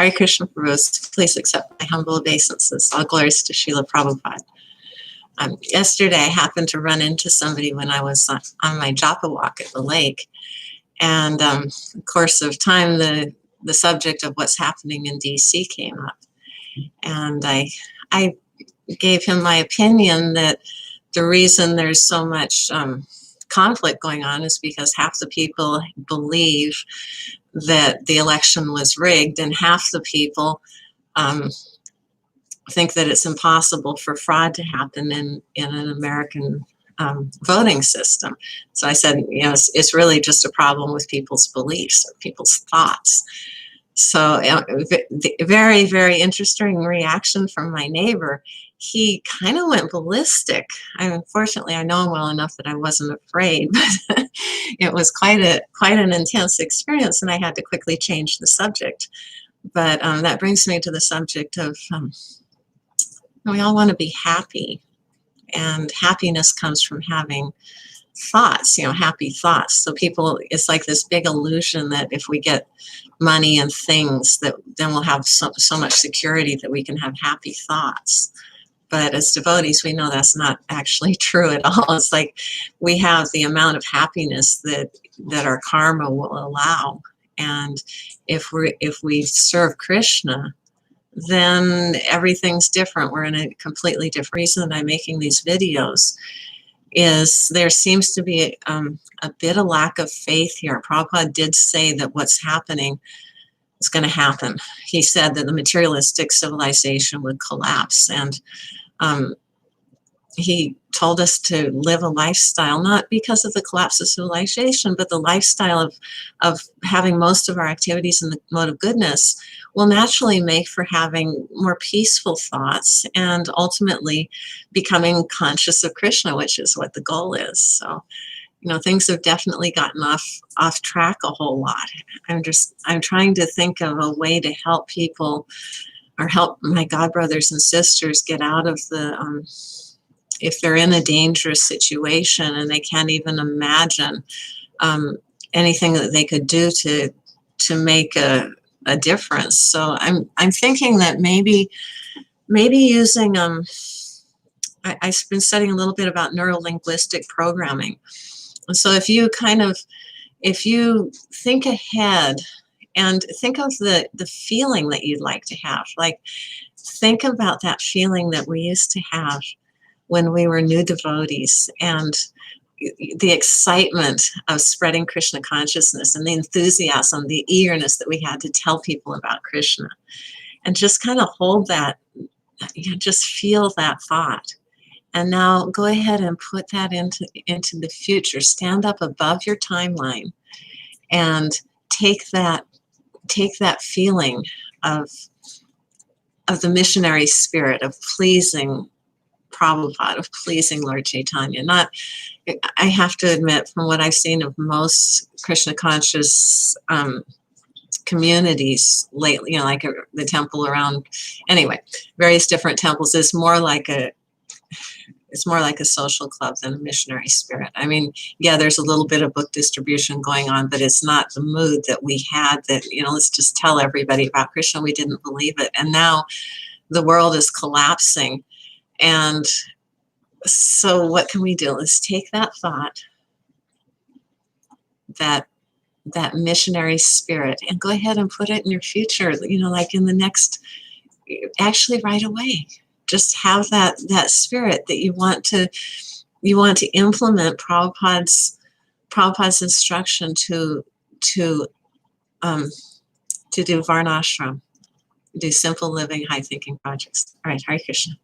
Hare Krishna Prabhu, please accept my humble obeisances. All glories to Srila Prabhupada. Yesterday, I happened to run into somebody when I was on my japa walk at the lake. And in the course of time, the subject of what's happening in D.C. came up. And I gave him my opinion that the reason there's so much conflict going on is because half the people believe that the election was rigged, and half the people think that it's impossible for fraud to happen in an American voting system. So I said, it's really just a problem with people's beliefs or people's thoughts. So very, very interesting reaction from my neighbor. He kind of went ballistic. Unfortunately, I know him well enough that I wasn't afraid, but it was quite an intense experience, and I had to quickly change the subject. But that brings me to the subject of we all want to be happy, and happiness comes from having thoughts, happy thoughts. So it's like this big illusion that if we get money and things, that then we'll have so much security that we can have happy thoughts. But as devotees, we know that's not actually true at all. It's like we have the amount of happiness that our karma will allow. And if we serve Krishna, then everything's different. We're in a completely different reason I'm making these videos is there seems to be a bit of lack of faith here. Prabhupada did say that what's happening is going to happen. He said that the materialistic civilization would collapse, and he told us to live a lifestyle, not because of the collapse of civilization, but the lifestyle of having most of our activities in the mode of goodness will naturally make for having more peaceful thoughts and ultimately becoming conscious of Krishna, which is what the goal is. So, things have definitely gotten off track a whole lot. I'm trying to think of a way to help people or help my God brothers and sisters get out of the, if they're in a dangerous situation and they can't even imagine anything that they could do to make a difference. So I'm thinking that maybe using I've been studying a little bit about neuro-linguistic programming. So if you think ahead and think of the feeling that you'd like to have, like think about that feeling that we used to have when we were new devotees, and the excitement of spreading Krishna consciousness and the enthusiasm, the eagerness that we had to tell people about Krishna, and just kind of hold that, just feel that thought. And now go ahead and put that into the future. Stand up above your timeline and take that feeling of the missionary spirit of pleasing Prabhupada, of pleasing Lord Chaitanya. I have to admit, from what I've seen of most Krishna conscious communities lately, like the temple around, anyway, various different temples, is more like a social club than a missionary spirit. I mean, yeah, there's a little bit of book distribution going on, but it's not the mood that we had that, let's just tell everybody about Krishna. We didn't believe it. And now the world is collapsing. And so what can we do? Let's take that thought, that missionary spirit, and go ahead and put it in your future, like in the next, actually right away. Just have that spirit that you want to implement Prabhupada's instruction to do Varnashram, do simple living, high thinking projects. All right, Hare Krishna.